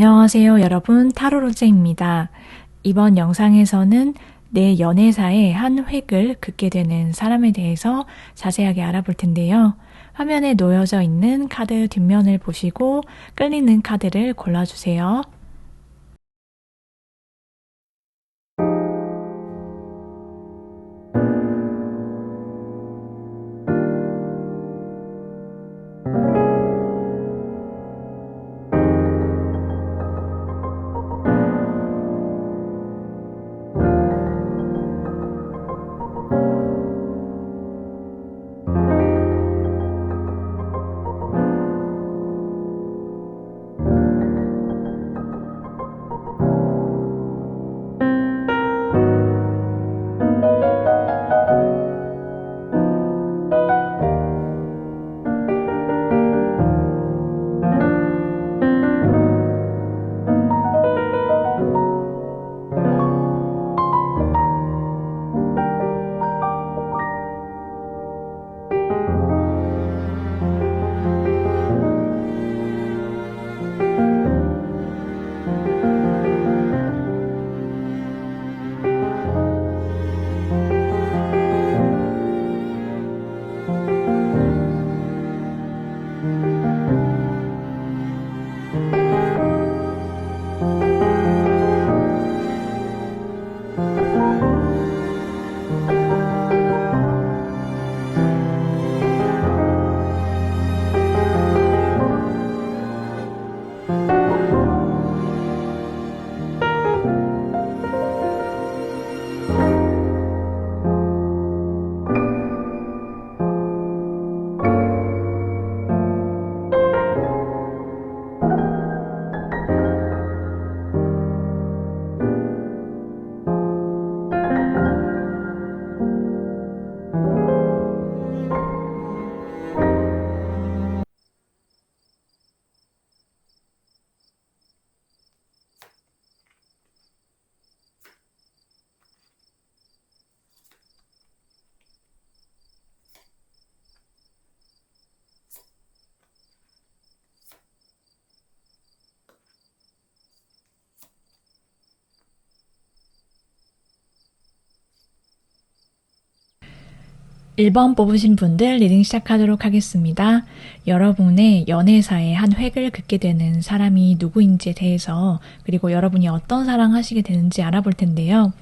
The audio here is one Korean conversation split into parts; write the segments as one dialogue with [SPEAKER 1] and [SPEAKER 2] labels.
[SPEAKER 1] 안녕하세요, 여러분. 타로로제입니다. 이번 영상에서는 내 연애사에 한 획을 긋게 되는 사람에 대해서 자세하게 알아볼 텐데요. 화면에 놓여져 있는 카드 뒷면을 보시고 끌리는 카드를 골라주세요. (1번) 뽑으신 분들 리딩 시작하도록 하겠습니다. 여러분의 연애사에 한 획을 긋게 되는 사람이 누구인지에 대해서, 그리고 여러분이 어떤 사랑하시게 되는지 알아볼 텐데요.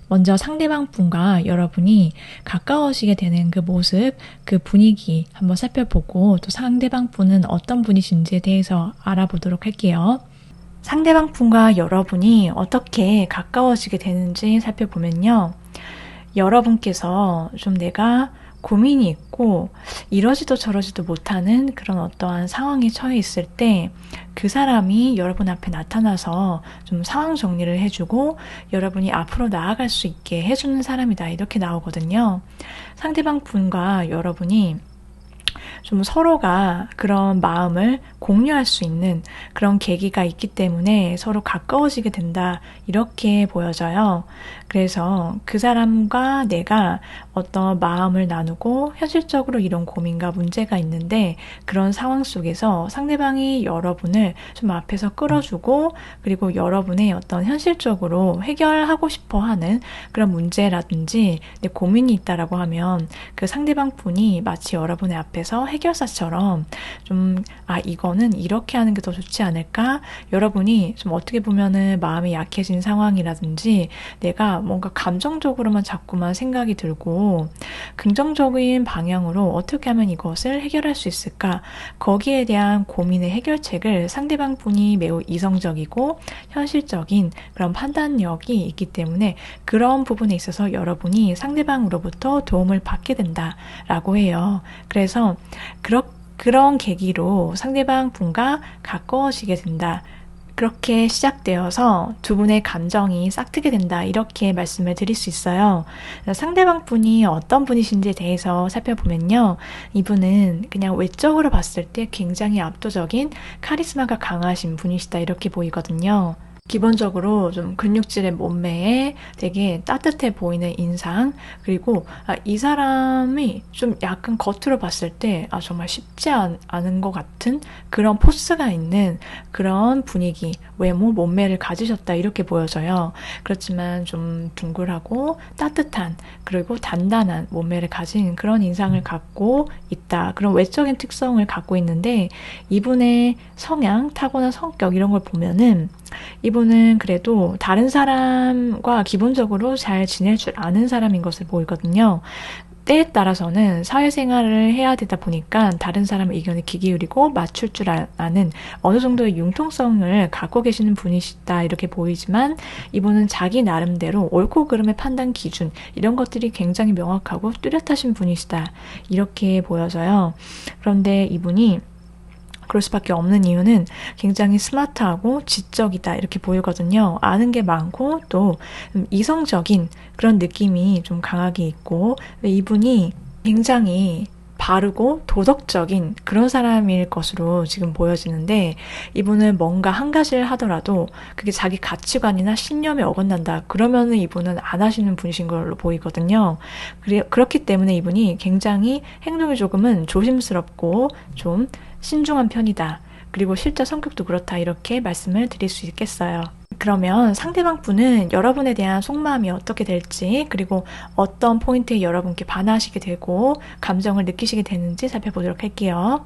[SPEAKER 1] 먼저 상대방 분과 여러분이 가까워지게 되는 그 모습, 그 분위기 한번 살펴보고, 또 상대방 분은 어떤 분이신지에 대해서 알아보도록 할게요. 상대방 분과 여러분이 어떻게 가까워지게 되는지 살펴보면요. 여러분께서 좀 내가 고민이 있고 이러지도 저러지도 못하는 그런 어떠한 상황에 처해 있을 때 그 사람이 여러분 앞에 나타나서 좀 상황 정리를 해주고 여러분이 앞으로 나아갈 수 있게 해주는 사람이다, 이렇게 나오거든요. 상대방 분과 여러분이 좀 서로가 그런 마음을 공유할 수 있는 그런 계기가 있기 때문에 서로 가까워지게 된다, 이렇게 보여져요. 그래서 그 사람과 내가 어떤 마음을 나누고 현실적으로 이런 고민과 문제가 있는데, 그런 상황 속에서 상대방이 여러분을 좀 앞에서 끌어주고, 그리고 여러분의 어떤 현실적으로 해결하고 싶어 하는 그런 문제라든지 내 고민이 있다라고 하면 그 상대방 분이 마치 여러분의 앞에서 해결사처럼 좀 이거는 이렇게 하는 게 더 좋지 않을까? 여러분이 좀 어떻게 보면은 마음이 약해진 상황이라든지 내가 뭔가 감정적으로만 자꾸만 생각이 들고 긍정적인 방향으로 어떻게 하면 이것을 해결할 수 있을까? 거기에 대한 고민의 해결책을 상대방 분이 매우 이성적이고 현실적인 그런 판단력이 있기 때문에 그런 부분에 있어서 여러분이 상대방으로부터 도움을 받게 된다라고 해요. 그래서 그런 계기로 상대방 분과 가까워지게 된다, 그렇게 시작되어서 두 분의 감정이 싹트게 된다, 이렇게 말씀을 드릴 수 있어요. 상대방 분이 어떤 분이신지에 대해서 살펴보면요, 이분은 그냥 외적으로 봤을 때 굉장히 압도적인 카리스마가 강하신 분이시다, 이렇게 보이거든요. 기본적으로 좀 근육질의 몸매에 되게 따뜻해 보이는 인상, 그리고 이 사람이 좀 약간 겉으로 봤을 때 정말 쉽지 않은 것 같은 그런 포스가 있는 그런 분위기, 외모, 몸매를 가지셨다 이렇게 보여져요. 그렇지만 좀 둥글하고 따뜻한, 그리고 단단한 몸매를 가진 그런 인상을 갖고 있다. 그런 외적인 특성을 갖고 있는데, 이분의 성향, 타고난 성격 이런 걸 보면은 이분은 그래도 다른 사람과 기본적으로 잘 지낼 줄 아는 사람인 것을 보이거든요. 때에 따라서는 사회생활을 해야 되다 보니까 다른 사람의 의견에 귀 기울이고 맞출 줄 아는 어느 정도의 융통성을 갖고 계시는 분이시다 이렇게 보이지만, 이분은 자기 나름대로 옳고 그름의 판단 기준 이런 것들이 굉장히 명확하고 뚜렷하신 분이시다 이렇게 보여져요. 그런데 이분이 그럴 수밖에 없는 이유는 굉장히 스마트하고 지적이다 이렇게 보이거든요. 아는 게 많고 또 이성적인 그런 느낌이 좀 강하게 있고, 이분이 굉장히 바르고 도덕적인 그런 사람일 것으로 지금 보여지는데, 이분은 뭔가 한 가지를 하더라도 그게 자기 가치관이나 신념에 어긋난다 그러면은 이분은 안 하시는 분이신 걸로 보이거든요. 그렇기 때문에 이분이 굉장히 행동이 조금은 조심스럽고 좀 신중한 편이다. 그리고 실제 성격도 그렇다 이렇게 말씀을 드릴 수 있겠어요. 그러면 상대방 분은 여러분에 대한 속마음이 어떻게 될지, 그리고 어떤 포인트에 여러분께 반하시게 되고 감정을 느끼시게 되는지 살펴보도록 할게요.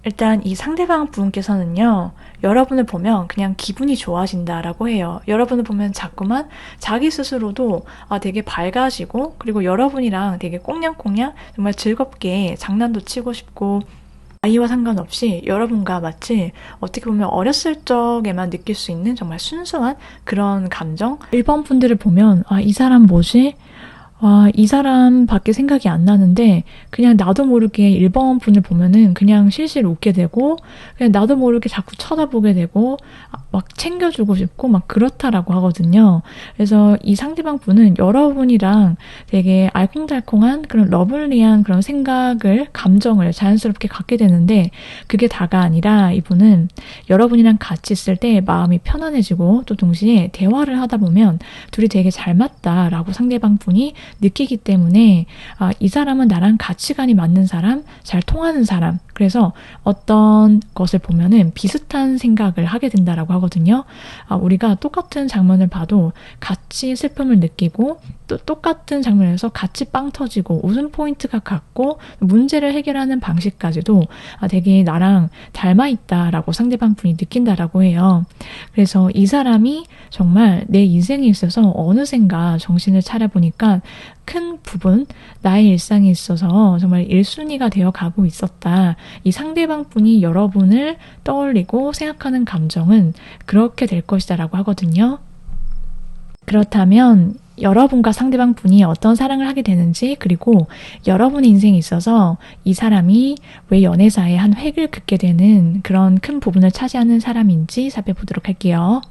[SPEAKER 1] 일단 이 상대방 분께서는요, 여러분을 보면 그냥 기분이 좋아진다라고 해요. 여러분을 보면 자꾸만 자기 스스로도 되게 밝아지고, 그리고 여러분이랑 되게 꽁냥꽁냥 정말 즐겁게 장난도 치고 싶고, 나이와 상관없이 여러분과 마치 어떻게 보면 어렸을 적에만 느낄 수 있는 정말 순수한 그런 감정? 1번 분들을 보면 이 사람 뭐지? 이 사람밖에 생각이 안 나는데, 그냥 나도 모르게 1번 분을 보면은 그냥 실실 웃게 되고, 그냥 나도 모르게 자꾸 쳐다보게 되고, 막 챙겨주고 싶고, 막 그렇다라고 하거든요. 그래서 이 상대방 분은 여러분이랑 되게 알콩달콩한 그런 러블리한 그런 생각을, 감정을 자연스럽게 갖게 되는데, 그게 다가 아니라 이분은 여러분이랑 같이 있을 때 마음이 편안해지고, 또 동시에 대화를 하다 보면 둘이 되게 잘 맞다라고 상대방 분이 느끼기 때문에 이 사람은 나랑 가치관이 맞는 사람, 잘 통하는 사람, 그래서 어떤 것을 보면은 비슷한 생각을 하게 된다라고 하거든요. 우리가 똑같은 장면을 봐도 같이 슬픔을 느끼고, 또 똑같은 장면에서 같이 빵 터지고 웃음 포인트가 같고, 문제를 해결하는 방식까지도 되게 나랑 닮아 있다라고 상대방 분이 느낀다라고 해요. 그래서 이 사람이 정말 내 인생에 있어서 어느샌가 정신을 차려보니까 큰 부분 나의 일상에 있어서 정말 1순위가 되어 가고 있었다. 이 상대방 분이 여러분을 떠올리고 생각하는 감정은 그렇게 될 것이다라고 하거든요. 그렇다면 여러분과 상대방 분이 어떤 사랑을 하게 되는지, 그리고 여러분의 인생에 있어서 이 사람이 왜 연애사에 한 획을 긋게 되는 그런 큰 부분을 차지하는 사람인지 살펴보도록 할게요.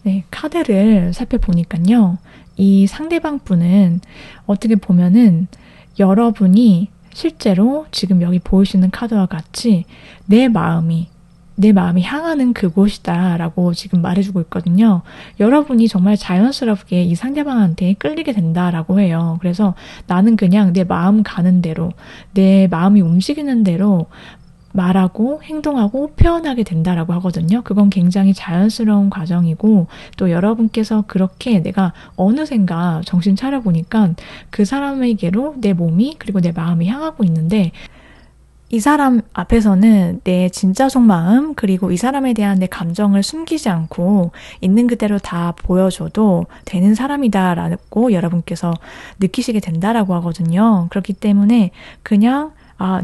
[SPEAKER 1] 네, 카드를 살펴보니까요. 이 상대방 분은 어떻게 보면은 여러분이 실제로 지금 여기 보이시는 카드와 같이 내 마음이 향하는 그곳이다라고 지금 말해주고 있거든요. 여러분이 정말 자연스럽게 이 상대방한테 끌리게 된다라고 해요. 그래서 나는 그냥 내 마음 가는 대로, 내 마음이 움직이는 대로 말하고 행동하고 표현하게 된다라고 하거든요. 그건 굉장히 자연스러운 과정이고, 또 여러분께서 그렇게 내가 어느샌가 정신 차려보니까 그 사람에게로 내 몸이 그리고 내 마음이 향하고 있는데, 이 사람 앞에서는 내 진짜 속마음, 그리고 이 사람에 대한 내 감정을 숨기지 않고 있는 그대로 다 보여줘도 되는 사람이다라고 여러분께서 느끼시게 된다라고 하거든요. 그렇기 때문에 그냥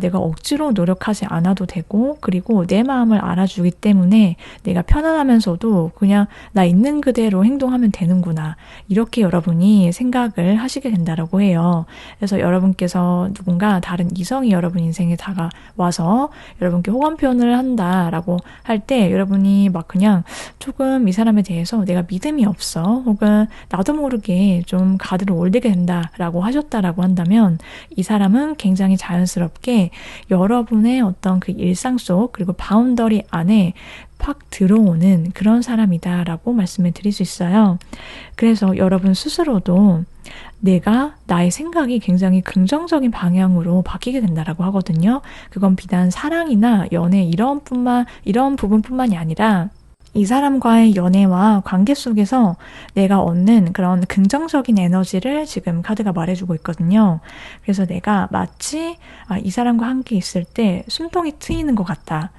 [SPEAKER 1] 내가 억지로 노력하지 않아도 되고, 그리고 내 마음을 알아주기 때문에 내가 편안하면서도 그냥 나 있는 그대로 행동하면 되는구나. 이렇게 여러분이 생각을 하시게 된다라고 해요. 그래서 여러분께서 누군가 다른 이성이 여러분 인생에 다가와서 여러분께 호감 표현을 한다라고 할 때 여러분이 막 그냥 조금 이 사람에 대해서 내가 믿음이 없어. 혹은 나도 모르게 좀 가드를 올리게 된다라고 하셨다라고 한다면 이 사람은 굉장히 자연스럽게 여러분의 어떤 그 일상 속 그리고 바운더리 안에 팍 들어오는 그런 사람이다라고 말씀을 드릴 수 있어요. 그래서 여러분 스스로도 내가 나의 생각이 굉장히 긍정적인 방향으로 바뀌게 된다라고 하거든요. 그건 비단 사랑이나 연애 이런 부분뿐만이 아니라 이 사람과의 연애와 관계 속에서 내가 얻는 그런 긍정적인 에너지를 지금 카드가 말해주고 있거든요. 그래서 내가 마치 이 사람과 함께 있을 때 숨통이 트이는 것 같다.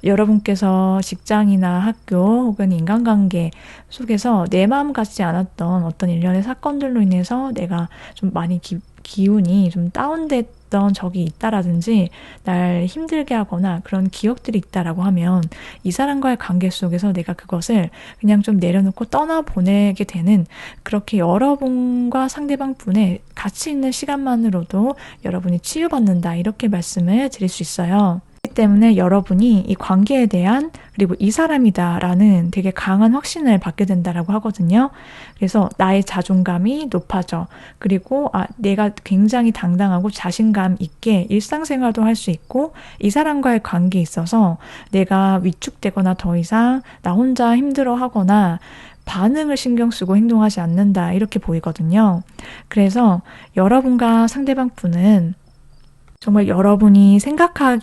[SPEAKER 1] 여러분께서 직장이나 학교 혹은 인간관계 속에서 내 마음 같지 않았던 어떤 일련의 사건들로 인해서 내가 좀 많이 기운이 좀 다운됐던 적이 있다라든지 날 힘들게 하거나 그런 기억들이 있다라고 하면 이 사람과의 관계 속에서 내가 그것을 그냥 좀 내려놓고 떠나보내게 되는, 그렇게 여러분과 상대방 분의 같이 있는 시간만으로도 여러분이 치유받는다, 이렇게 말씀을 드릴 수 있어요. 그렇기 때문에 여러분이 이 관계에 대한, 그리고 이 사람이다라는 되게 강한 확신을 받게 된다라고 하거든요. 그래서 나의 자존감이 높아져. 그리고 내가 굉장히 당당하고 자신감 있게 일상생활도 할 수 있고, 이 사람과의 관계에 있어서 내가 위축되거나 더 이상 나 혼자 힘들어하거나 반응을 신경 쓰고 행동하지 않는다, 이렇게 보이거든요. 그래서 여러분과 상대방 분은 정말 여러분이 생각할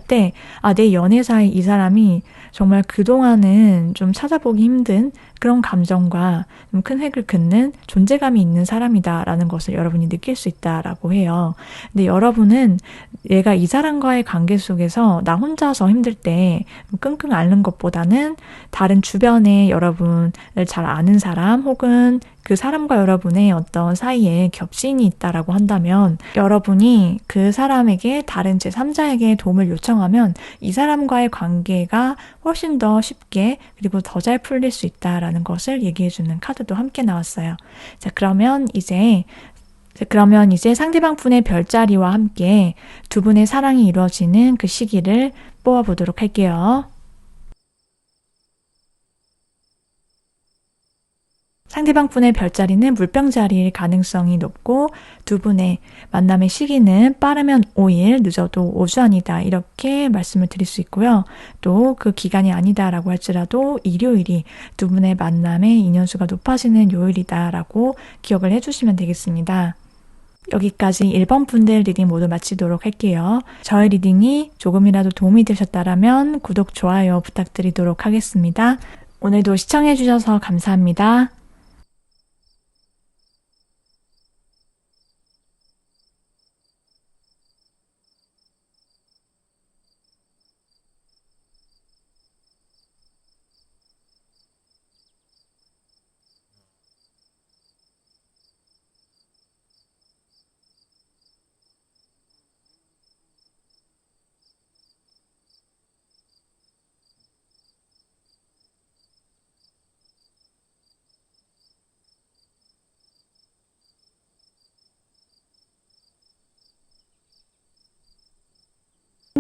[SPEAKER 1] 때, 내 연애사에 이 사람이 정말 그동안은 좀 찾아보기 힘든 그런 감정과 좀 큰 획을 긋는 존재감이 있는 사람이다라는 것을 여러분이 느낄 수 있다라고 해요. 근데 여러분은 내가 이 사람과의 관계 속에서 나 혼자서 힘들 때 끙끙 앓는 것보다는 다른 주변에 여러분을 잘 아는 사람, 혹은 그 사람과 여러분의 어떤 사이에 겹신이 있다라고 한다면 여러분이 그 사람에게, 다른 제3자에게 도움을 요청하면 이 사람과의 관계가 훨씬 더 쉽게 그리고 더 잘 풀릴 수 있다라는 것을 얘기해주는 카드도 함께 나왔어요. 자, 그러면 이제 상대방 분의 별자리와 함께 두 분의 사랑이 이루어지는 그 시기를 뽑아보도록 할게요. 상대방 분의 별자리는 물병자리일 가능성이 높고, 두 분의 만남의 시기는 빠르면 5일, 늦어도 5주 안이다, 이렇게 말씀을 드릴 수 있고요. 또 그 기간이 아니다라고 할지라도 일요일이 두 분의 만남의 인연수가 높아지는 요일이다라고 기억을 해주시면 되겠습니다. 여기까지 1번 분들 리딩 모두 마치도록 할게요. 저의 리딩이 조금이라도 도움이 되셨다면 구독, 좋아요 부탁드리도록 하겠습니다. 오늘도 시청해주셔서 감사합니다.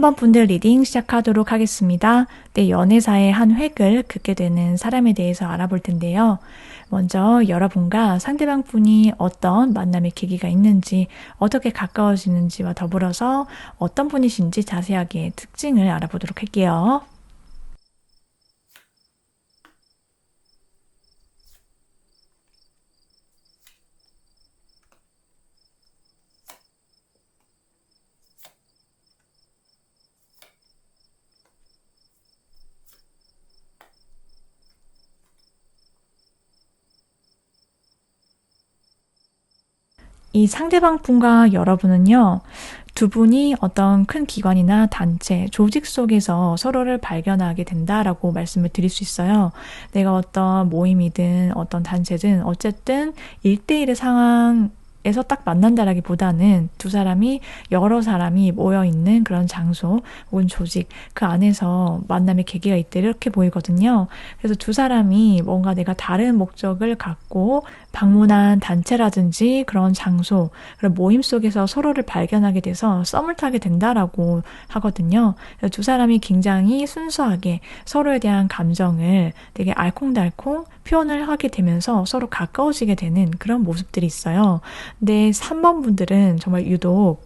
[SPEAKER 1] 3번 분들 리딩 시작하도록 하겠습니다. 내 연애사의 한 획을 긋게 되는 사람에 대해서 알아볼 텐데요. 먼저 여러분과 상대방 분이 어떤 만남의 계기가 있는지, 어떻게 가까워지는지와 더불어서 어떤 분이신지 자세하게 특징을 알아보도록 할게요. 이 상대방 분과 여러분은요, 두 분이 어떤 큰 기관이나 단체, 조직 속에서 서로를 발견하게 된다라고 말씀을 드릴 수 있어요. 내가 어떤 모임이든 어떤 단체든 어쨌든 1대1의 상황 에서 딱 만난다라기보다는 두 사람이 여러 사람이 모여있는 그런 장소 혹은 조직 그 안에서 만남의 계기가 있대 이렇게 보이거든요. 그래서 두 사람이 뭔가 내가 다른 목적을 갖고 방문한 단체라든지 그런 장소, 그런 모임 속에서 서로를 발견하게 돼서 썸을 타게 된다라고 하거든요. 그래서 두 사람이 굉장히 순수하게 서로에 대한 감정을 되게 알콩달콩 표현을 하게 되면서 서로 가까워지게 되는 그런 모습들이 있어요. 근데 3번 분들은 정말 유독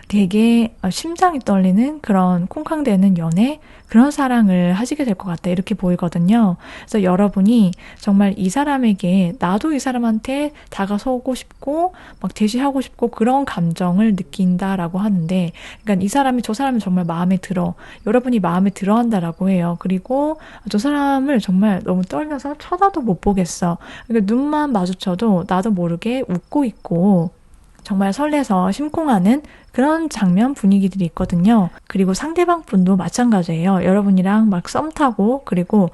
[SPEAKER 1] 되게 심장이 떨리는 그런 콩캉대는 연애 그런 사랑을 하시게 될 것 같다 이렇게 보이거든요. 그래서 여러분이 정말 이 사람에게 나도 이 사람한테 다가서고 싶고 막 대시하고 싶고 그런 감정을 느낀다라고 하는데 그러니까 이 사람이 저 사람이 정말 마음에 들어 여러분이 마음에 들어 한다라고 해요. 그리고 저 사람을 정말 너무 떨려서 쳐다도 못 보겠어. 그러니까 눈만 마주쳐도 나도 모르게 웃고 있고 정말 설레서 심쿵하는 그런 장면 분위기들이 있거든요. 그리고 상대방 분도 마찬가지예요. 여러분이랑 막 썸 타고 그리고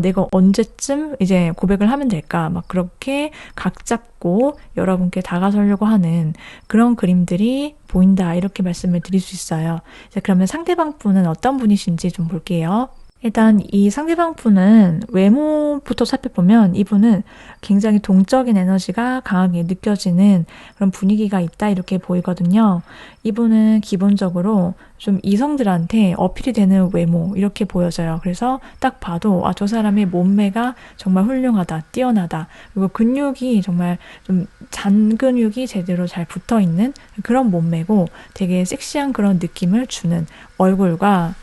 [SPEAKER 1] 내가 언제쯤 이제 고백을 하면 될까 막 그렇게 각 잡고 여러분께 다가서려고 하는 그런 그림들이 보인다 이렇게 말씀을 드릴 수 있어요. 자, 그러면 상대방 분은 어떤 분이신지 좀 볼게요. 일단 이 상대방 분은 외모부터 살펴보면 이분은 굉장히 동적인 에너지가 강하게 느껴지는 그런 분위기가 있다 이렇게 보이거든요. 이분은 기본적으로 좀 이성들한테 어필이 되는 외모 이렇게 보여져요. 그래서 딱 봐도 저 사람의 몸매가 정말 훌륭하다, 뛰어나다. 그리고 근육이 정말 좀 잔근육이 제대로 잘 붙어 있는 그런 몸매고 되게 섹시한 그런 느낌을 주는 얼굴과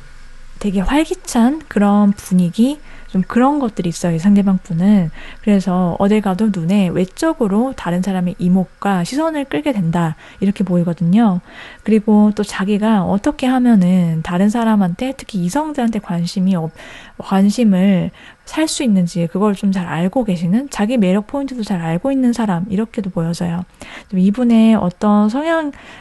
[SPEAKER 1] 되게 활기찬 그런 분위기 좀 그런 것들이 있어요. 이 상대방 분은. 그래서 어딜 가도 눈에 외적으로 다른 사람의 이목과 시선을 끌게 된다. 이렇게 보이거든요. 그리고 또 자기가 어떻게 하면은 다른 사람한테 특히 이성들한테 관심을 살 수 있는지 그걸 좀 잘 알고 계시는 자기 매력 포인트도 잘 알고 있는 사람 이렇게도 보여져요. 이분의 어떤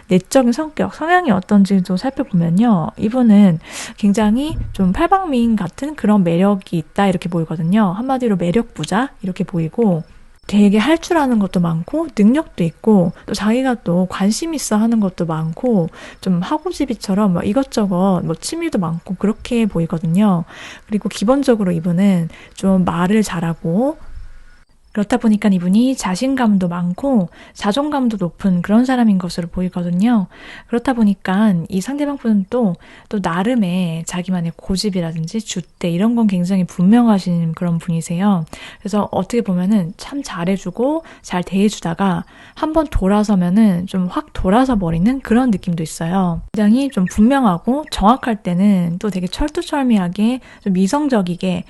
[SPEAKER 1] 내적인 성격, 성향이 어떤지도 살펴보면요. 이분은 굉장히 좀 팔방미인 같은 그런 매력이 있다 이렇게 보이거든요. 한마디로 매력 부자 이렇게 보이고 되게 할 줄 아는 것도 많고 능력도 있고 또 자기가 또 관심 있어 하는 것도 많고 좀 하고지비처럼 뭐 이것저것 뭐 취미도 많고 그렇게 보이거든요. 그리고 기본적으로 이분은 좀 말을 잘하고 그렇다 보니까 이분이 자신감도 많고 자존감도 높은 그런 사람인 것으로 보이거든요. 그렇다 보니까 이 상대방 분은 또 나름의 자기만의 고집이라든지 줏대 이런 건 굉장히 분명하신 그런 분이세요. 그래서 어떻게 보면은 참 잘해주고 잘 대해주다가 한번 돌아서면은 좀 확 돌아서 버리는 그런 느낌도 있어요. 굉장히 좀 분명하고 정확할 때는 또 되게 철두철미하게 좀 이성적이게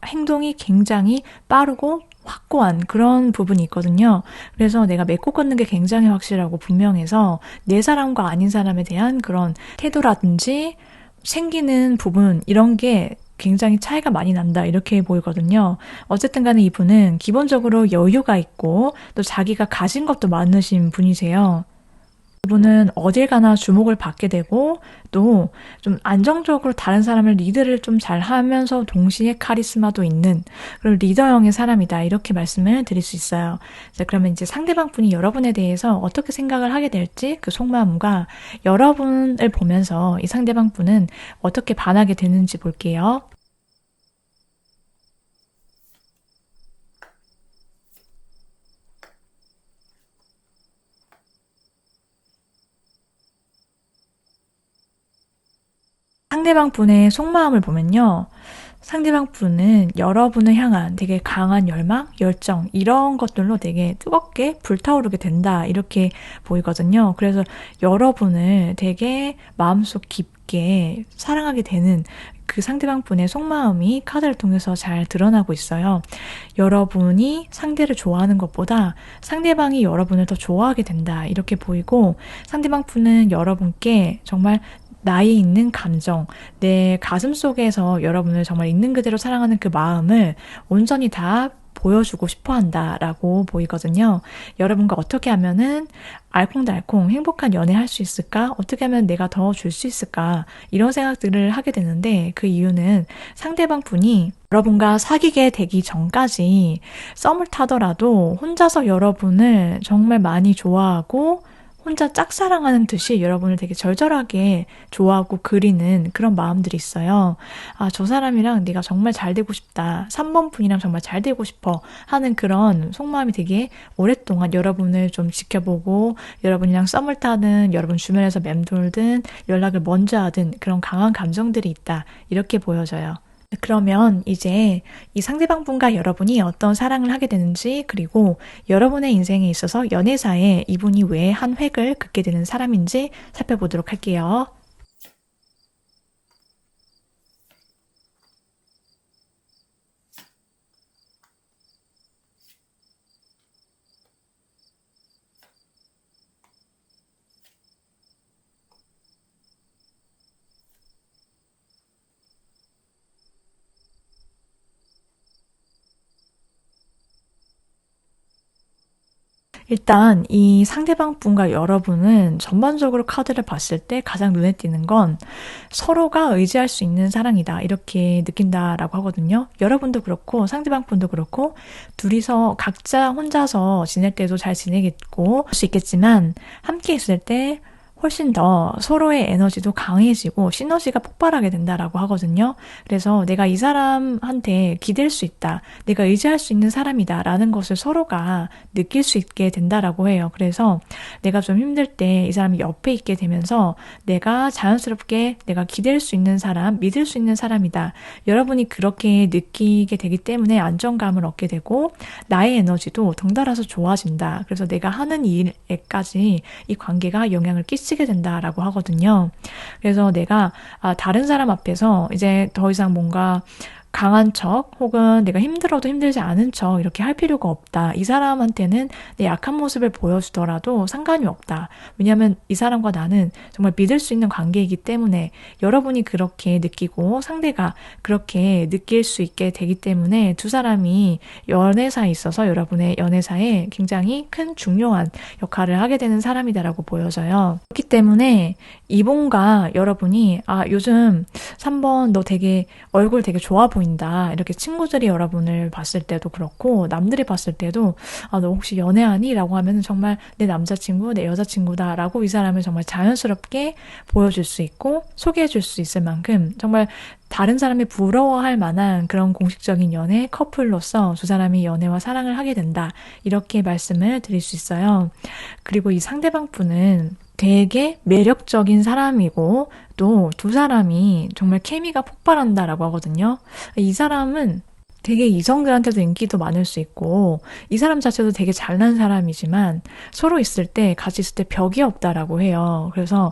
[SPEAKER 1] 행동이 굉장히 빠르고 확고한 그런 부분이 있거든요. 그래서 내가 맺고 걷는 게 굉장히 확실하고 분명해서 내 사람과 아닌 사람에 대한 그런 태도라든지 생기는 부분 이런 게 굉장히 차이가 많이 난다 이렇게 보이거든요. 어쨌든 간에 이분은 기본적으로 여유가 있고 또 자기가 가진 것도 많으신 분이세요. 이분은 어딜 가나 주목을 받게 되고 또 좀 안정적으로 다른 사람을 리드를 좀 잘 하면서 동시에 카리스마도 있는 그런 리더형의 사람이다 이렇게 말씀을 드릴 수 있어요. 자, 그러면 이제 상대방 분이 여러분에 대해서 어떻게 생각을 하게 될지 그 속마음과 여러분을 보면서 이 상대방 분은 어떻게 반하게 되는지 볼게요. 상대방 분의 속마음을 보면요. 상대방 분은 여러분을 향한 되게 강한 열망, 열정 이런 것들로 되게 뜨겁게 불타오르게 된다 이렇게 보이거든요. 그래서 여러분을 되게 마음속 깊게 사랑하게 되는 그 상대방 분의 속마음이 카드를 통해서 잘 드러나고 있어요. 여러분이 상대를 좋아하는 것보다 상대방이 여러분을 더 좋아하게 된다 이렇게 보이고 상대방 분은 여러분께 정말 나에 있는 감정, 내 가슴 속에서 여러분을 정말 있는 그대로 사랑하는 그 마음을 온전히 다 보여주고 싶어 한다라고 보이거든요. 여러분과 어떻게 하면은 알콩달콩 행복한 연애할 수 있을까? 어떻게 하면 내가 더 줄 수 있을까? 이런 생각들을 하게 되는데 그 이유는 상대방 분이 여러분과 사귀게 되기 전까지 썸을 타더라도 혼자서 여러분을 정말 많이 좋아하고 혼자 짝사랑하는 듯이 여러분을 되게 절절하게 좋아하고 그리는 그런 마음들이 있어요. 아, 저 사람이랑 내가 정말 잘 되고 싶다. 3번 분이랑 정말 잘 되고 싶어. 하는 그런 속마음이 되게 오랫동안 여러분을 좀 지켜보고 여러분이랑 썸을 타든 여러분 주변에서 맴돌든 연락을 먼저 하든 그런 강한 감정들이 있다. 이렇게 보여져요. 그러면 이제 이 상대방 분과 여러분이 어떤 사랑을 하게 되는지, 그리고 여러분의 인생에 있어서 연애사에 이분이 왜 한 획을 긋게 되는 사람인지 살펴보도록 할게요. 일단 이 상대방 분과 여러분은 전반적으로 카드를 봤을 때 가장 눈에 띄는 건 서로가 의지할 수 있는 사랑이다. 이렇게 느낀다라고 하거든요. 여러분도 그렇고 상대방 분도 그렇고 둘이서 각자 혼자서 지낼 때도 잘 지내겠고 할 수 있겠지만 함께 있을 때 훨씬 더 서로의 에너지도 강해지고 시너지가 폭발하게 된다라고 하거든요. 그래서 내가 이 사람한테 기댈 수 있다. 내가 의지할 수 있는 사람이다라는 것을 서로가 느낄 수 있게 된다라고 해요. 그래서 내가 좀 힘들 때 이 사람이 옆에 있게 되면서 내가 자연스럽게 내가 기댈 수 있는 사람, 믿을 수 있는 사람이다. 여러분이 그렇게 느끼게 되기 때문에 안정감을 얻게 되고 나의 에너지도 덩달아서 좋아진다. 그래서 내가 하는 일에까지 이 관계가 영향을 끼치게 된다라고 하거든요. 그래서 내가 다른 사람 앞에서 이제 더 이상 뭔가 강한 척 혹은 내가 힘들어도 힘들지 않은 척 이렇게 할 필요가 없다. 이 사람한테는 내 약한 모습을 보여주더라도 상관이 없다. 왜냐하면 이 사람과 나는 정말 믿을 수 있는 관계이기 때문에 여러분이 그렇게 느끼고 상대가 그렇게 느낄 수 있게 되기 때문에 두 사람이 연애사에 있어서 여러분의 연애사에 굉장히 큰 중요한 역할을 하게 되는 사람이다라고 보여져요. 그렇기 때문에 이분과 여러분이 요즘 3번 너 되게 얼굴 되게 좋아 보인다. 이렇게 친구들이 여러분을 봤을 때도 그렇고 남들이 봤을 때도 너 혹시 연애하니? 라고 하면 정말 내 남자친구, 내 여자친구다 라고 이 사람을 정말 자연스럽게 보여줄 수 있고 소개해 줄 수 있을 만큼 정말 다른 사람이 부러워할 만한 그런 공식적인 연애 커플로서 두 사람이 연애와 사랑을 하게 된다. 이렇게 말씀을 드릴 수 있어요. 그리고 이 상대방 분은 되게 매력적인 사람이고 또 두 사람이 정말 케미가 폭발한다라고 하거든요. 이 사람은 되게 이성들한테도 인기도 많을 수 있고 이 사람 자체도 되게 잘난 사람이지만 서로 있을 때 같이 있을 때 벽이 없다라고 해요. 그래서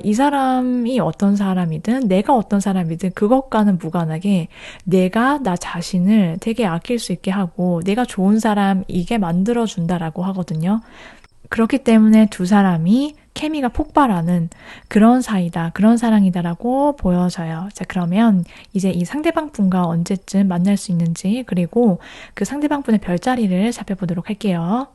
[SPEAKER 1] 이 사람이 어떤 사람이든 내가 어떤 사람이든 그것과는 무관하게 내가 나 자신을 되게 아낄 수 있게 하고 내가 좋은 사람이게 만들어준다라고 하거든요. 그렇기 때문에 두 사람이 케미가 폭발하는 그런 사이다, 그런 사랑이다라고 보여져요. 자, 그러면 이제 이 상대방 분과 언제쯤 만날 수 있는지, 그리고 그 상대방 분의 별자리를 살펴보도록 할게요.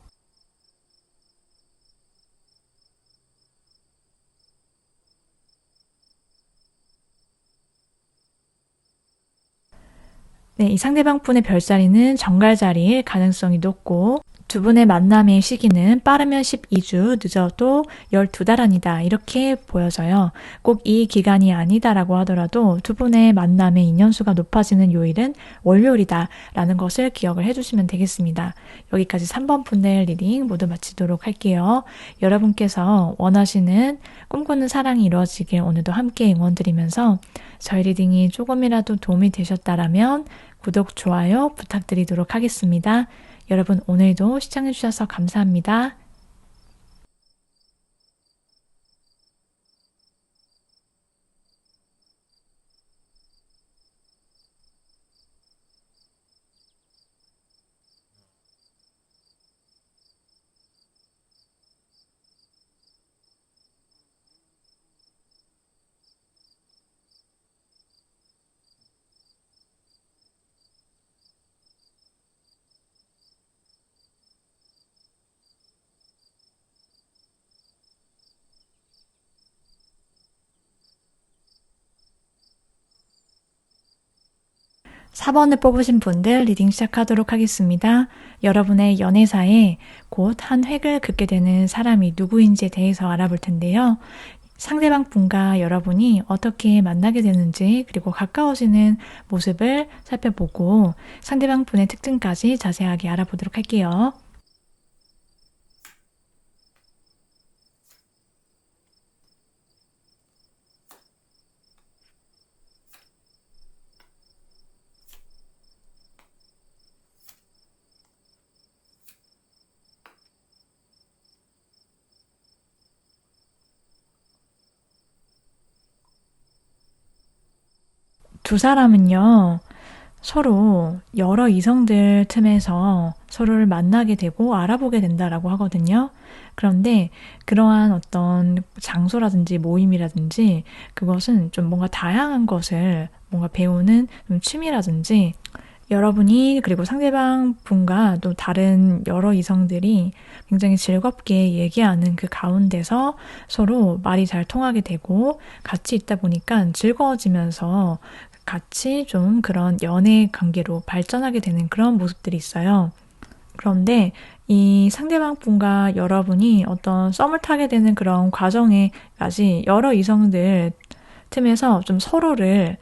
[SPEAKER 1] 네, 이 상대방 분의 별자리는 정갈자리일 가능성이 높고, 두 분의 만남의 시기는 빠르면 12주, 늦어도 12달 안이다. 이렇게 보여져요. 꼭 이 기간이 아니다라고 하더라도 두 분의 만남의 인연수가 높아지는 요일은 월요일이다. 라는 것을 기억을 해주시면 되겠습니다. 여기까지 3번 분의 리딩 모두 마치도록 할게요. 여러분께서 원하시는 꿈꾸는 사랑이 이루어지길 오늘도 함께 응원드리면서 저희 리딩이 조금이라도 도움이 되셨다라면 구독, 좋아요 부탁드리도록 하겠습니다. 여러분 오늘도 시청해주셔서 감사합니다. 4번을 뽑으신 분들 리딩 시작하도록 하겠습니다. 여러분의 연애사에 곧 한 획을 긋게 되는 사람이 누구인지에 대해서 알아볼 텐데요. 상대방 분과 여러분이 어떻게 만나게 되는지 그리고 가까워지는 모습을 살펴보고 상대방 분의 특징까지 자세하게 알아보도록 할게요. 두 사람은요, 서로 여러 이성들 틈에서 서로를 만나게 되고 알아보게 된다라고 하거든요. 그런데 그러한 어떤 장소라든지 모임이라든지 그것은 좀 뭔가 다양한 것을 뭔가 배우는 좀 취미라든지 여러분이 그리고 상대방 분과 또 다른 여러 이성들이 굉장히 즐겁게 얘기하는 그 가운데서 서로 말이 잘 통하게 되고 같이 있다 보니까 즐거워지면서 같이 좀 그런 연애 관계로 발전하게 되는 그런 모습들이 있어요. 그런데 이 상대방 분과 여러분이 어떤 썸을 타게 되는 그런 과정에까지 여러 이성들 틈에서 좀 서로의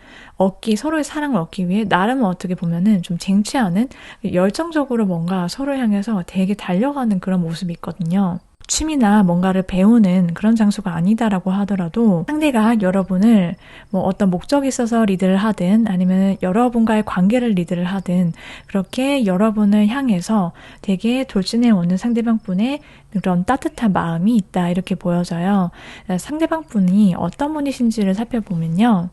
[SPEAKER 1] 사랑을 얻기 위해 나름 어떻게 보면은 좀 쟁취하는 열정적으로 뭔가 서로 향해서 되게 달려가는 그런 모습이 있거든요. 취미나 뭔가를 배우는 그런 장소가 아니다라고 하더라도 상대가 여러분을 뭐 어떤 목적이 있어서 리드를 하든 아니면 여러분과의 관계를 리드를 하든 그렇게 여러분을 향해서 되게 돌진해 오는 상대방 분의 그런 따뜻한 마음이 있다 이렇게 보여져요. 상대방 분이 어떤 분이신지를 살펴보면요.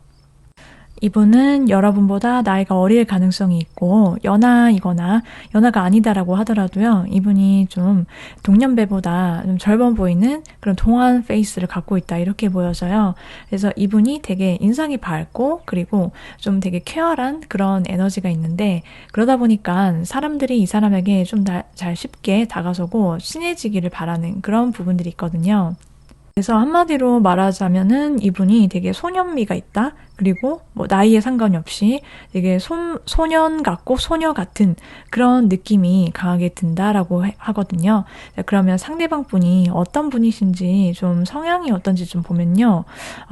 [SPEAKER 1] 이분은 여러분보다 나이가 어릴 가능성이 있고 연하이거나 연하가 아니다라고 하더라도요. 이분이 좀 동년배보다 좀 젊어 보이는 그런 동안 페이스를 갖고 있다 이렇게 보여져요. 그래서 이분이 되게 인상이 밝고 그리고 좀 되게 쾌활한 그런 에너지가 있는데 그러다 보니까 사람들이 이 사람에게 좀 잘 쉽게 다가서고 친해지기를 바라는 그런 부분들이 있거든요. 그래서 한마디로 말하자면은 이분이 되게 소년미가 있다. 그리고 뭐 나이에 상관이 없이 되게 소년 같고 소녀 같은 그런 느낌이 강하게 든다라고 하거든요. 그러면 상대방 분이 어떤 분이신지 좀 성향이 어떤지 좀 보면요.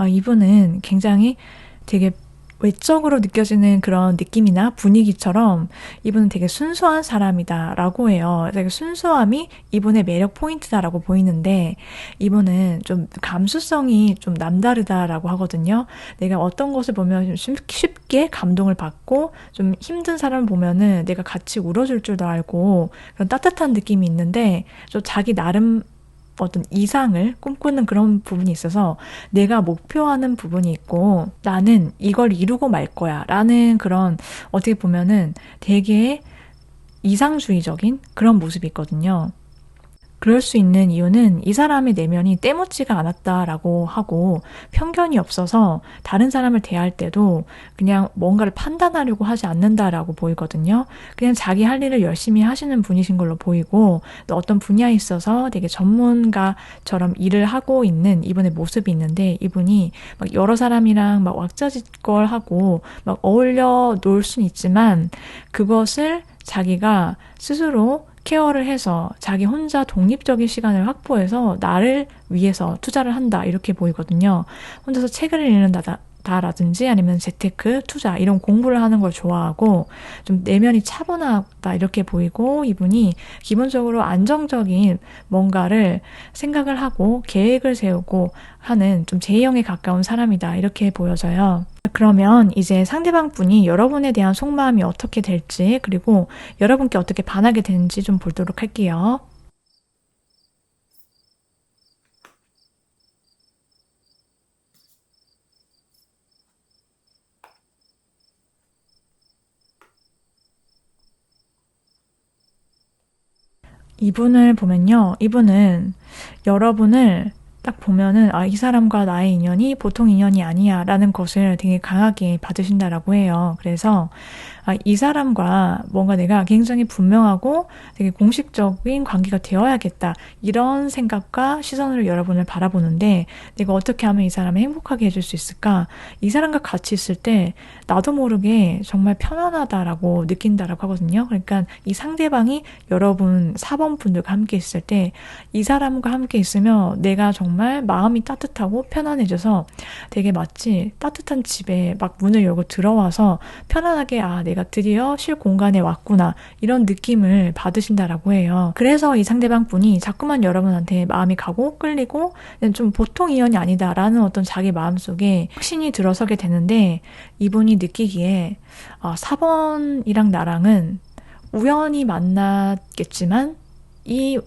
[SPEAKER 1] 이분은 굉장히 되게 외적으로 느껴지는 그런 느낌이나 분위기처럼 이분은 되게 순수한 사람이다라고 해요. 되게 순수함이 이분의 매력 포인트다라고 보이는데 이분은 좀 감수성이 좀 남다르다라고 하거든요. 내가 어떤 것을 보면 좀 쉽게 감동을 받고 좀 힘든 사람을 보면은 내가 같이 울어줄 줄도 알고 그런 따뜻한 느낌이 있는데 좀 자기 나름 어떤 이상을 꿈꾸는 그런 부분이 있어서 내가 목표하는 부분이 있고 나는 이걸 이루고 말 거야 라는 그런 어떻게 보면은 되게 이상주의적인 그런 모습이 있거든요. 그럴 수 있는 이유는 이 사람의 내면이 때묻지가 않았다라고 하고 편견이 없어서 다른 사람을 대할 때도 그냥 뭔가를 판단하려고 하지 않는다라고 보이거든요. 그냥 자기 할 일을 열심히 하시는 분이신 걸로 보이고 또 어떤 분야에 있어서 되게 전문가처럼 일을 하고 있는 이분의 모습이 있는데 이분이 막 여러 사람이랑 막 왁자지껄하고 막 어울려 놀 수는 있지만 그것을 자기가 스스로 케어를 해서 자기 혼자 독립적인 시간을 확보해서 나를 위해서 투자를 한다 이렇게 보이거든요. 혼자서 책을 읽는다라든지 아니면 재테크, 투자 이런 공부를 하는 걸 좋아하고 좀 내면이 차분하다 이렇게 보이고 이분이 기본적으로 안정적인 뭔가를 생각을 하고 계획을 세우고 하는 좀 제형에 가까운 사람이다 이렇게 보여져요. 그러면 이제 상대방 분이 여러분에 대한 속마음이 어떻게 될지 그리고 여러분께 어떻게 반하게 되는지 좀 보도록 할게요. 이분을 보면요. 이분은 여러분을 딱 보면은 이 사람과 나의 인연이 보통 인연이 아니야 라는 것을 되게 강하게 받으신다라고 해요. 그래서 이 사람과 뭔가 내가 굉장히 분명하고 되게 공식적인 관계가 되어야겠다. 이런 생각과 시선으로 여러분을 바라보는데 내가 어떻게 하면 이 사람을 행복하게 해줄 수 있을까? 이 사람과 같이 있을 때 나도 모르게 정말 편안하다라고 느낀다라고 하거든요. 그러니까 이 상대방이 여러분 4번 분들과 함께 있을 때 이 사람과 함께 있으면 내가 정말 마음이 따뜻하고 편안해져서 되게 마치 따뜻한 집에 막 문을 열고 들어와서 편안하게 내가 드디어 쉴 공간에 왔구나 이런 느낌을 받으신다라고 해요. 그래서 이 상대방 분이 자꾸만 여러분한테 마음이 가고 끌리고 좀 보통 인연이 아니다라는 어떤 자기 마음속에 확신이 들어서게 되는데 이분이 느끼기에 4번이랑 나랑은 우연히 만났겠지만 이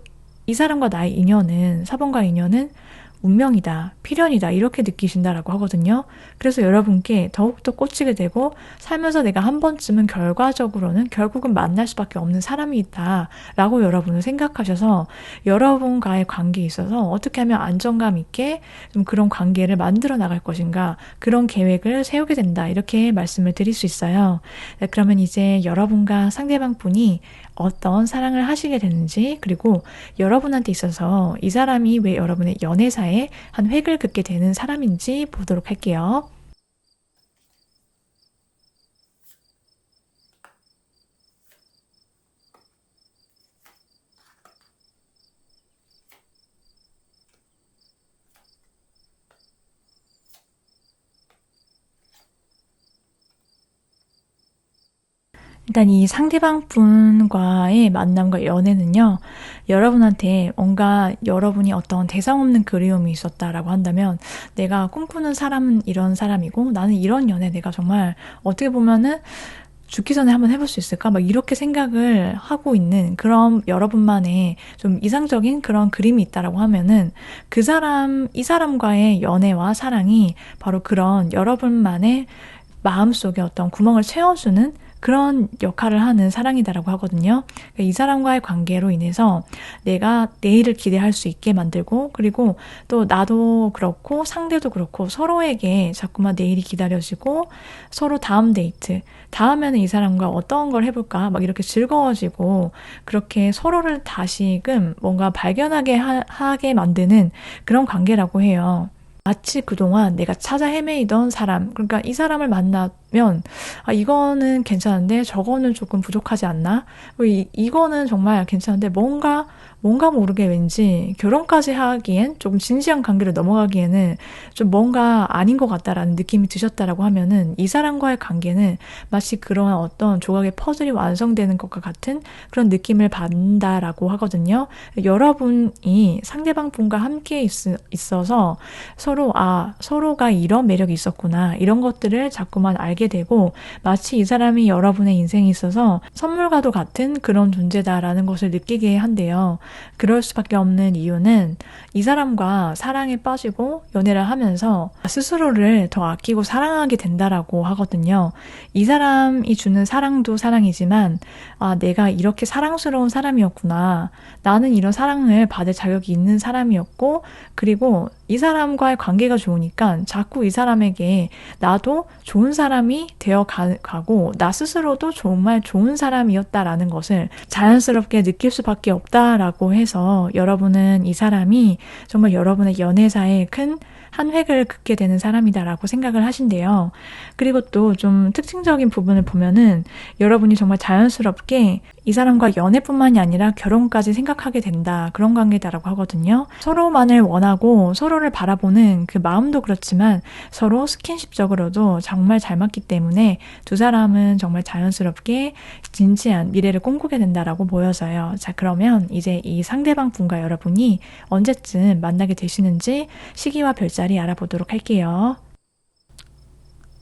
[SPEAKER 1] 사람과 나의 인연은 4번과 인연은 운명이다, 필연이다 이렇게 느끼신다라고 하거든요. 그래서 여러분께 더욱더 꽂히게 되고 살면서 내가 한 번쯤은 결과적으로는 결국은 만날 수밖에 없는 사람이 있다라고 여러분을 생각하셔서 여러분과의 관계에 있어서 어떻게 하면 안정감 있게 좀 그런 관계를 만들어 나갈 것인가 그런 계획을 세우게 된다 이렇게 말씀을 드릴 수 있어요. 그러면 이제 여러분과 상대방 분이 어떤 사랑을 하시게 되는지 그리고 여러분한테 있어서 이 사람이 왜 여러분의 연애사에 한 획을 긋게 되는 사람인지 보도록 할게요. 일단 이 상대방 분과의 만남과 연애는요, 여러분한테 뭔가 여러분이 어떤 대상 없는 그리움이 있었다라고 한다면, 내가 꿈꾸는 사람은 이런 사람이고, 나는 이런 연애 내가 정말 어떻게 보면은 죽기 전에 한번 해볼 수 있을까? 막 이렇게 생각을 하고 있는 그런 여러분만의 좀 이상적인 그런 그림이 있다라고 하면은 이 사람과의 연애와 사랑이 바로 그런 여러분만의 마음속에 어떤 구멍을 채워주는 그런 역할을 하는 사랑이다라고 하거든요. 그러니까 이 사람과의 관계로 인해서 내가 내일을 기대할 수 있게 만들고 그리고 또 나도 그렇고 상대도 그렇고 서로에게 자꾸만 내일이 기다려지고 서로 다음 데이트, 다음에는 이 사람과 어떤 걸 해볼까 막 이렇게 즐거워지고 그렇게 서로를 다시금 뭔가 발견하게 하게 만드는 그런 관계라고 해요. 마치 그동안 내가 찾아 헤매이던 사람, 그러니까 이 사람을 만나면, 이거는 괜찮은데 저거는 조금 부족하지 않나? 이거는 정말 괜찮은데 뭔가 모르게 왠지 결혼까지 하기엔 조금 진지한 관계로 넘어가기에는 좀 뭔가 아닌 것 같다라는 느낌이 드셨다라고 하면은 이 사람과의 관계는 마치 그런 어떤 조각의 퍼즐이 완성되는 것과 같은 그런 느낌을 받는다라고 하거든요. 여러분이 상대방 분과 함께 있어서 서로가 이런 매력이 있었구나. 이런 것들을 자꾸만 알게 되고 마치 이 사람이 여러분의 인생에 있어서 선물과도 같은 그런 존재다라는 것을 느끼게 한대요. 그럴 수밖에 없는 이유는 이 사람과 사랑에 빠지고 연애를 하면서 스스로를 더 아끼고 사랑하게 된다라고 하거든요. 이 사람이 주는 사랑도 사랑이지만 내가 이렇게 사랑스러운 사람이었구나. 나는 이런 사랑을 받을 자격이 있는 사람이었고 그리고 이 사람과의 관계가 좋으니까 자꾸 이 사람에게 나도 좋은 사람이 되어 가고 나 스스로도 정말 좋은 사람이었다라는 것을 자연스럽게 느낄 수밖에 없다라고 해서 여러분은 이 사람이 정말 여러분의 연애사에 큰 한 획을 긋게 되는 사람이다라고 생각을 하신대요. 그리고 또 좀 특징적인 부분을 보면은 여러분이 정말 자연스럽게 이 사람과 연애뿐만이 아니라 결혼까지 생각하게 된다. 그런 관계다라고 하거든요. 서로만을 원하고 서로를 바라보는 그 마음도 그렇지만 서로 스킨십적으로도 정말 잘 맞기 때문에 두 사람은 정말 자연스럽게 진지한 미래를 꿈꾸게 된다라고 보여져요. 자, 그러면 이제 이 상대방 분과 여러분이 언제쯤 만나게 되시는지 시기와 별자리 알아보도록 할게요.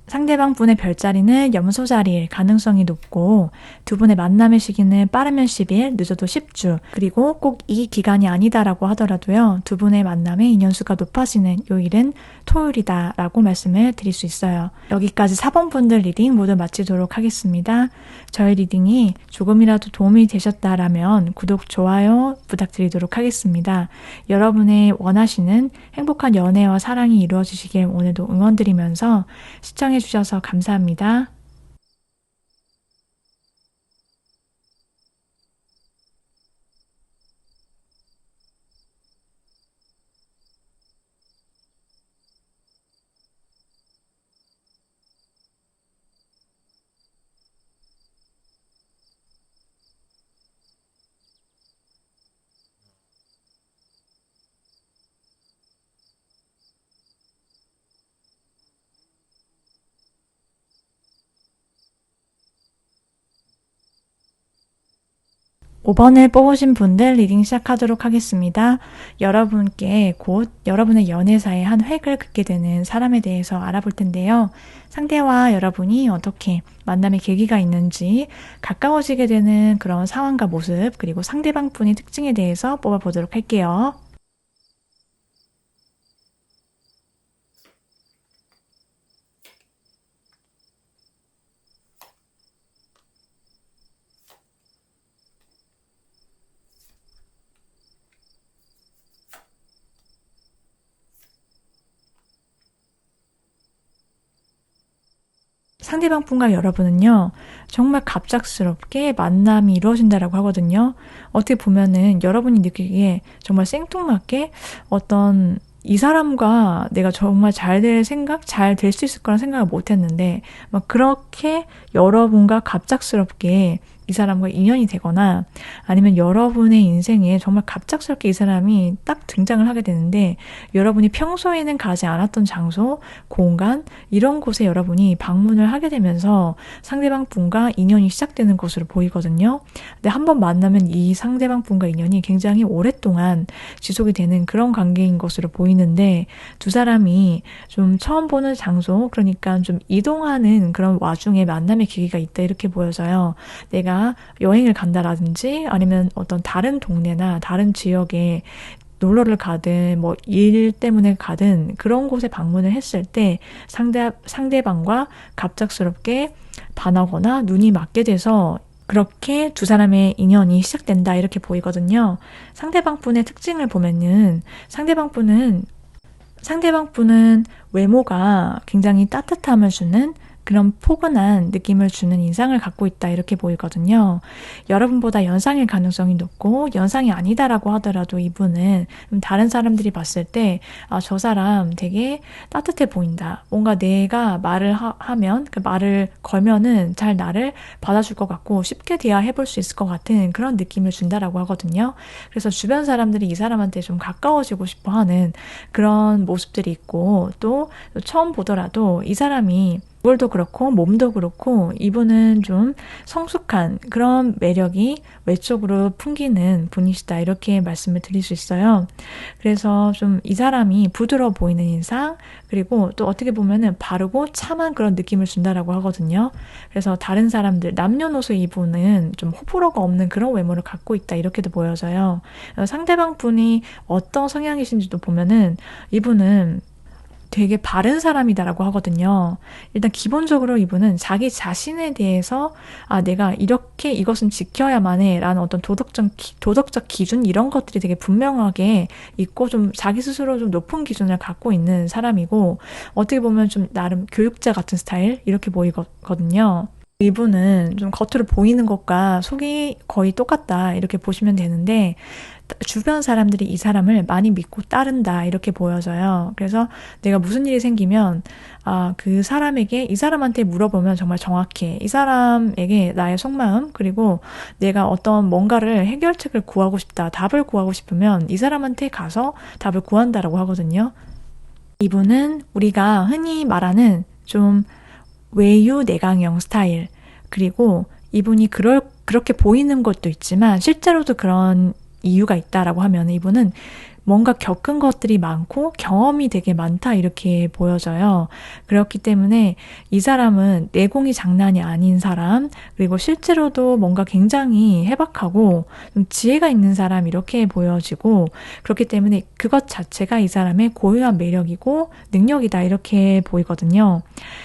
[SPEAKER 1] 상대방 분의 별자리는 염소자리일 가능성이 높고 두 분의 만남의 시기는 빠르면 10일, 늦어도 10주 그리고 꼭 이 기간이 아니다라고 하더라도요. 두 분의 만남의 인연수가 높아지는 요일은 토요일이다라고 말씀을 드릴 수 있어요. 여기까지 4번 분들 리딩 모두 마치도록 하겠습니다. 저희 리딩이 조금이라도 도움이 되셨다라면 구독, 좋아요 부탁드리도록 하겠습니다. 여러분의 원하시는 행복한 연애와 사랑이 이루어지시길 오늘도 응원드리면서 시청해주셔서 감사합니다. 5번을 뽑으신 분들 리딩 시작하도록 하겠습니다. 여러분께 곧 여러분의 연애사에 한 획을 긋게 되는 사람에 대해서 알아볼 텐데요. 상대와 여러분이 어떻게 만남의 계기가 있는지, 가까워지게 되는 그런 상황과 모습, 그리고 상대방 분의 특징에 대해서 뽑아보도록 할게요. 상대방 분과 여러분은요, 정말 갑작스럽게 만남이 이루어진다라고 하거든요. 어떻게 보면은 여러분이 느끼기에 정말 생뚱맞게 어떤 이 사람과 내가 정말 잘 될 생각, 잘 될 수 있을 거란 생각을 못 했는데, 막 그렇게 여러분과 갑작스럽게 이 사람과 인연이 되거나 아니면 여러분의 인생에 정말 갑작스럽게 이 사람이 딱 등장을 하게 되는데 여러분이 평소에는 가지 않았던 장소, 공간 이런 곳에 여러분이 방문을 하게 되면서 상대방 분과 인연이 시작되는 것으로 보이거든요. 근데 한번 만나면 이 상대방 분과 인연이 굉장히 오랫동안 지속이 되는 그런 관계인 것으로 보이는데 두 사람이 좀 처음 보는 장소, 그러니까 좀 이동하는 그런 와중에 만남의 기회가 있다 이렇게 보여져요. 내가 여행을 간다라든지 아니면 어떤 다른 동네나 다른 지역에 놀러를 가든 뭐 일 때문에 가든 그런 곳에 방문을 했을 때 상대방과 갑작스럽게 반하거나 눈이 맞게 돼서 그렇게 두 사람의 인연이 시작된다 이렇게 보이거든요. 상대방 분의 특징을 보면은 상대방 분은 외모가 굉장히 따뜻함을 주는 그런 포근한 느낌을 주는 인상을 갖고 있다 이렇게 보이거든요. 여러분보다 연상일 가능성이 높고 연상이 아니다라고 하더라도 이분은 다른 사람들이 봤을 때 저 사람 되게 따뜻해 보인다. 뭔가 내가 말을 하면 그 말을 걸면은 잘 나를 받아줄 것 같고 쉽게 대화해 볼 수 있을 것 같은 그런 느낌을 준다라고 하거든요. 그래서 주변 사람들이 이 사람한테 좀 가까워지고 싶어 하는 그런 모습들이 있고 또 처음 보더라도 이 사람이 얼굴도 그렇고 몸도 그렇고 이분은 좀 성숙한 그런 매력이 외적으로 풍기는 분이시다 이렇게 말씀을 드릴 수 있어요. 그래서 좀 이 사람이 부드러워 보이는 인상 그리고 또 어떻게 보면은 바르고 참한 그런 느낌을 준다라고 하거든요. 그래서 다른 사람들 남녀노소 이분은 좀 호불호가 없는 그런 외모를 갖고 있다 이렇게도 보여져요. 상대방 분이 어떤 성향이신지도 보면은 이분은 되게 바른 사람이다라고 하거든요. 일단 기본적으로 이분은 자기 자신에 대해서 내가 이렇게 이것은 지켜야만 해라는 어떤 도덕적 기준 이런 것들이 되게 분명하게 있고 좀 자기 스스로 좀 높은 기준을 갖고 있는 사람이고 어떻게 보면 좀 나름 교육자 같은 스타일 이렇게 보이거든요. 이분은 좀 겉으로 보이는 것과 속이 거의 똑같다 이렇게 보시면 되는데 주변 사람들이 이 사람을 많이 믿고 따른다 이렇게 보여져요. 그래서 내가 무슨 일이 생기면 그 사람에게 이 사람한테 물어보면 정말 정확해. 이 사람에게 나의 속마음 그리고 내가 어떤 뭔가를 해결책을 구하고 싶다. 답을 구하고 싶으면 이 사람한테 가서 답을 구한다라고 하거든요. 이분은 우리가 흔히 말하는 좀 외유 내강형 스타일 그리고 이분이 그렇게 보이는 것도 있지만 실제로도 그런 이유가 있다라고 하면 이분은 뭔가 겪은 것들이 많고 경험이 되게 많다 이렇게 보여져요. 그렇기 때문에 이 사람은 내공이 장난이 아닌 사람 그리고 실제로도 뭔가 굉장히 해박하고 좀 지혜가 있는 사람 이렇게 보여지고 그렇기 때문에 그것 자체가 이 사람의 고유한 매력이고 능력이다 이렇게 보이거든요.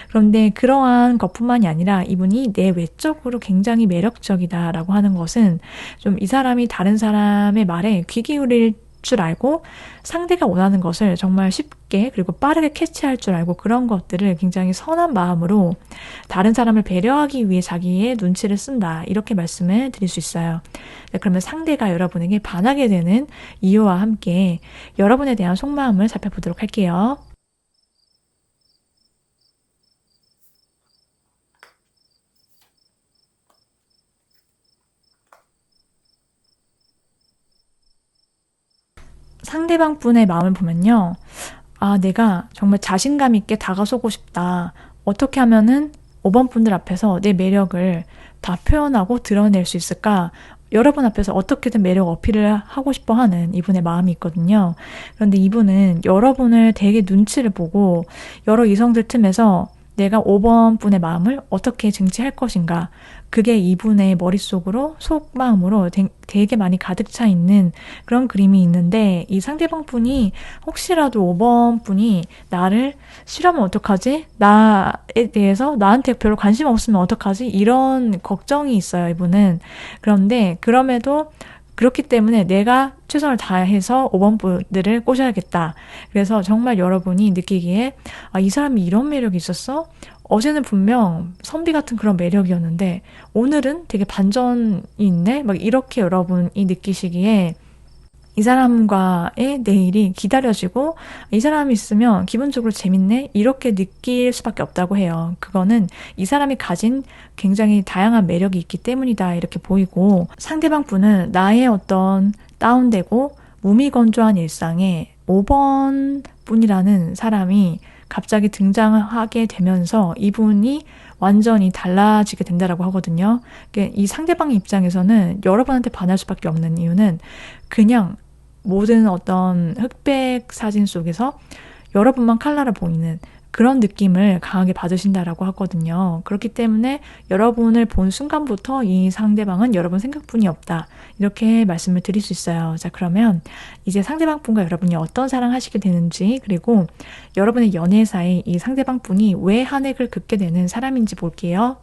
[SPEAKER 1] 그런데 그러한 것뿐만이 아니라 이분이 내 외적으로 굉장히 매력적이다라고 하는 것은 좀 이 사람이 다른 사람의 말에 귀 기울일 줄 알고 상대가 원하는 것을 정말 쉽게 그리고 빠르게 캐치할 줄 알고 그런 것들을 굉장히 선한 마음으로 다른 사람을 배려하기 위해 자기의 눈치를 쓴다 이렇게 말씀을 드릴 수 있어요. 그러면 상대가 여러분에게 반하게 되는 이유와 함께 여러분에 대한 속마음을 살펴보도록 할게요. 상대방 분의 마음을 보면요. 내가 정말 자신감 있게 다가서고 싶다. 어떻게 하면은 5번 분들 앞에서 내 매력을 다 표현하고 드러낼 수 있을까? 여러분 앞에서 어떻게든 매력 어필을 하고 싶어 하는 이분의 마음이 있거든요. 그런데 이분은 여러분을 되게 눈치를 보고 여러 이성들 틈에서 내가 5번 분의 마음을 어떻게 증취할 것인가. 그게 이분의 머릿속으로, 속마음으로 되게 많이 가득 차 있는 그런 그림이 있는데, 이 상대방 분이 혹시라도 5번 분이 나를 싫어하면 어떡하지? 나에 대해서 나한테 별로 관심 없으면 어떡하지? 이런 걱정이 있어요, 이분은. 그런데 그럼에도 그렇기 때문에 내가 최선을 다해서 5번 분들을 꼬셔야겠다. 그래서 정말 여러분이 느끼기에 이 사람이 이런 매력이 있었어? 어제는 분명 선비 같은 그런 매력이었는데 오늘은 되게 반전이 있네? 막 이렇게 여러분이 느끼시기에 이 사람과의 내일이 기다려지고 이 사람이 있으면 기본적으로 재밌네? 이렇게 느낄 수밖에 없다고 해요. 그거는 이 사람이 가진 굉장히 다양한 매력이 있기 때문이다 이렇게 보이고, 상대방 분은 나의 어떤 다운되고 무미건조한 일상에 5번 분이라는 사람이 갑자기 등장하게 되면서 이분이 완전히 달라지게 된다라고 하거든요. 이 상대방 입장에서는 여러분한테 반할 수밖에 없는 이유는 그냥 모든 어떤 흑백 사진 속에서 여러분만 칼라를 보이는 그런 느낌을 강하게 받으신다라고 하거든요. 그렇기 때문에 여러분을 본 순간부터 이 상대방은 여러분 생각뿐이 없다. 이렇게 말씀을 드릴 수 있어요. 자, 그러면 이제 상대방 분과 여러분이 어떤 사랑하시게 되는지, 그리고 여러분의 연애사에 이 상대방 분이 왜 한 획을 긋게 되는 사람인지 볼게요.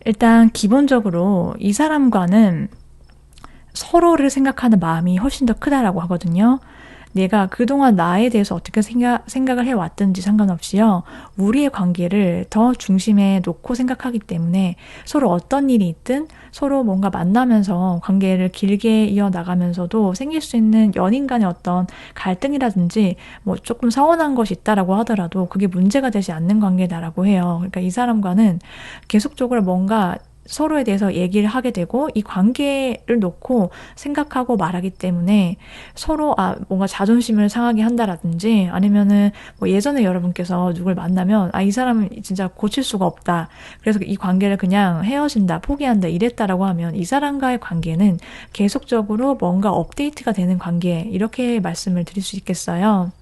[SPEAKER 1] 일단 기본적으로 이 사람과는 서로를 생각하는 마음이 훨씬 더 크다라고 하거든요. 내가 그동안 나에 대해서 어떻게 생각을 해왔든지 상관없이요. 우리의 관계를 더 중심에 놓고 생각하기 때문에 서로 어떤 일이 있든 서로 뭔가 만나면서 관계를 길게 이어나가면서도 생길 수 있는 연인 간의 어떤 갈등이라든지 뭐 조금 서운한 것이 있다라고 하더라도 그게 문제가 되지 않는 관계다라고 해요. 그러니까 이 사람과는 계속적으로 뭔가 서로에 대해서 얘기를 하게 되고 이 관계를 놓고 생각하고 말하기 때문에 서로 뭔가 자존심을 상하게 한다라든지 아니면은 뭐 예전에 여러분께서 누굴 만나면 이 사람은 진짜 고칠 수가 없다. 그래서 이 관계를 그냥 헤어진다, 포기한다 이랬다라고 하면 이 사람과의 관계는 계속적으로 뭔가 업데이트가 되는 관계 이렇게 말씀을 드릴 수 있겠어요.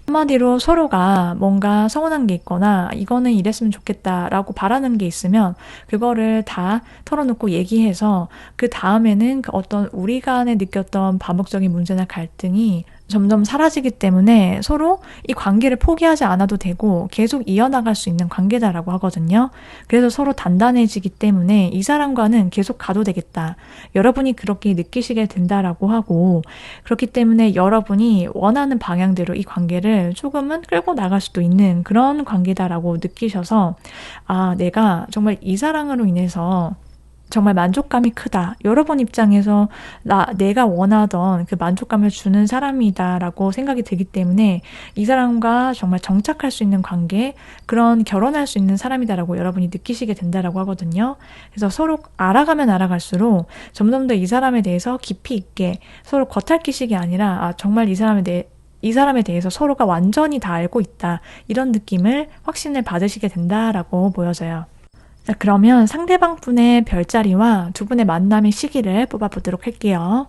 [SPEAKER 1] 한마디로 서로가 뭔가 서운한 게 있거나 이거는 이랬으면 좋겠다라고 바라는 게 있으면 그거를 다 털어놓고 얘기해서 그 다음에는 어떤 우리 간에 느꼈던 반복적인 문제나 갈등이 점점 사라지기 때문에 서로 이 관계를 포기하지 않아도 되고 계속 이어나갈 수 있는 관계다라고 하거든요. 그래서 서로 단단해지기 때문에 이 사람과는 계속 가도 되겠다. 여러분이 그렇게 느끼시게 된다라고 하고, 그렇기 때문에 여러분이 원하는 방향대로 이 관계를 조금은 끌고 나갈 수도 있는 그런 관계다라고 느끼셔서 내가 정말 이 사랑으로 인해서 정말 만족감이 크다. 여러분 입장에서 내가 원하던 그 만족감을 주는 사람이다라고 생각이 들기 때문에 이 사람과 정말 정착할 수 있는 관계, 그런 결혼할 수 있는 사람이다라고 여러분이 느끼시게 된다라고 하거든요. 그래서 서로 알아가면 알아갈수록 점점 더 이 사람에 대해서 깊이 있게 서로 겉핥기식이 아니라 정말 이 사람에 대해서 서로가 완전히 다 알고 있다. 이런 느낌을 확신을 받으시게 된다라고 보여져요. 자, 그러면 상대방 분의 별자리와 두 분의 만남의 시기를 뽑아보도록 할게요.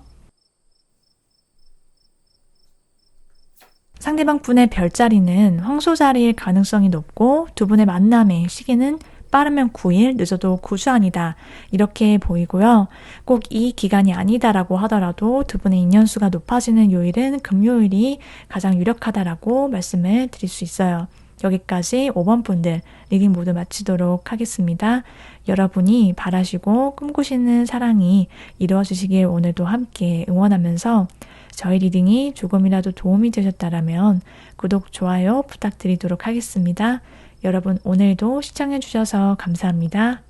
[SPEAKER 1] 상대방 분의 별자리는 황소자리일 가능성이 높고 두 분의 만남의 시기는 빠르면 9일, 늦어도 9주 안이다. 이렇게 보이고요. 꼭 이 기간이 아니다라고 하더라도 두 분의 인연수가 높아지는 요일은 금요일이 가장 유력하다라고 말씀을 드릴 수 있어요. 여기까지 5번 분들 리딩 모두 마치도록 하겠습니다. 여러분이 바라시고 꿈꾸시는 사랑이 이루어지시길 오늘도 함께 응원하면서 저희 리딩이 조금이라도 도움이 되셨다라면 구독, 좋아요 부탁드리도록 하겠습니다. 여러분 오늘도 시청해주셔서 감사합니다.